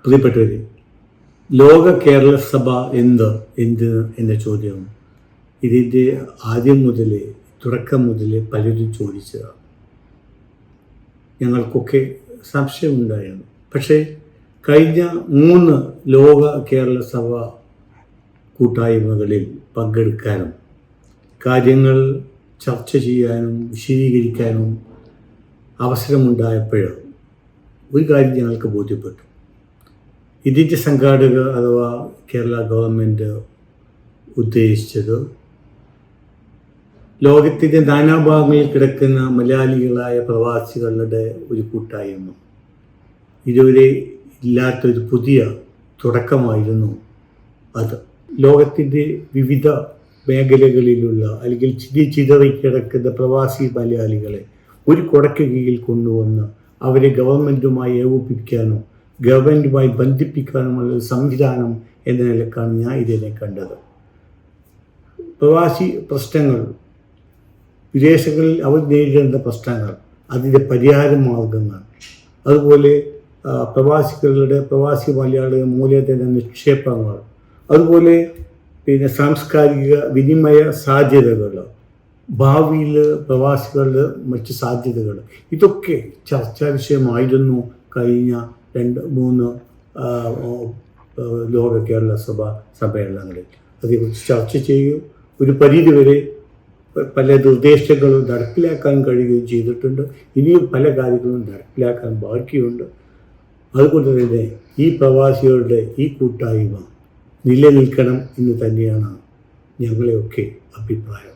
പ്രിയപ്പെട്ടവരെ, ലോക കേരള സഭ എന്ത് എന്ന ചോദ്യം ഇതിൻ്റെ തുടക്കം മുതൽ പലരും ചോദിച്ചതാണ്. ഞങ്ങൾക്കൊക്കെ സംശയമുണ്ടായിരുന്നു. പക്ഷേ കഴിഞ്ഞ 3 ലോക കേരള സഭ കൂട്ടായ്മകളിൽ പങ്കെടുക്കാനും കാര്യങ്ങൾ ചർച്ച ചെയ്യാനും വിശദീകരിക്കാനും അവസരമുണ്ടായപ്പോൾ ഒരു കാര്യം ഞങ്ങൾക്ക് ബോധ്യപ്പെട്ടു. ഇതിൻ്റെ സംഘാടകർ അഥവാ കേരള ഗവൺമെൻറ് ഉദ്ദേശിച്ചത് ലോകത്തിൻ്റെ നാനാഭാഗങ്ങളിൽ കിടക്കുന്ന മലയാളികളായ പ്രവാസികളുടെ ഒരു കൂട്ടായ്മ, ഇതുവരെ ഇല്ലാത്തൊരു പുതിയ തുടക്കമായിരുന്നു അത്. ലോകത്തിൻ്റെ വിവിധ മേഖലകളിലുള്ള അല്ലെങ്കിൽ ചിതറിക്കിടക്കുന്ന പ്രവാസി മലയാളികളെ ഒരു കുടയ്ക്ക് കീഴിൽ കൊണ്ടുവന്ന് അവരെ ഗവൺമെൻറ്റുമായി ഏകോപിപ്പിക്കാനോ ഗവൺമെൻറ്റുമായി ബന്ധിപ്പിക്കാനുമുള്ള ഒരു സംവിധാനം എന്ന നിലക്കാണ് ഞാൻ ഇതിനെ കണ്ടത്. പ്രവാസി പ്രശ്നങ്ങൾ, വിദേശങ്ങളിൽ അവർ നേരിടേണ്ട പ്രശ്നങ്ങൾ, അതിൻ്റെ പരിഹാര മാർഗങ്ങൾ, അതുപോലെ പ്രവാസി മലയാളികളുടെ മൂലധന നിക്ഷേപങ്ങൾ, അതുപോലെ സാംസ്കാരിക വിനിമയ സാധ്യതകൾ, ഭാവിയിൽ പ്രവാസികളുടെ മറ്റ് സാധ്യതകൾ, ഇതൊക്കെ ചർച്ചാ വിഷയമായിരുന്നു കഴിഞ്ഞ 2-3 ലോക കേരള സഭ സമ്മേളനങ്ങളിൽ. അതേക്കുറിച്ച് ചർച്ച ചെയ്യുകയും ഒരു പരിധിവരെ പല നിർദ്ദേശങ്ങളും നടപ്പിലാക്കാൻ കഴിയുകയും ചെയ്തിട്ടുണ്ട്. ഇനിയും പല കാര്യങ്ങളും നടപ്പിലാക്കാൻ ബാക്കിയുണ്ട്. അതുകൊണ്ട് തന്നെ ഈ പ്രവാസികളുടെ ഈ കൂട്ടായ്മ നിലനിൽക്കണം എന്ന് തന്നെയാണ് ഞങ്ങളെയൊക്കെ അഭിപ്രായം.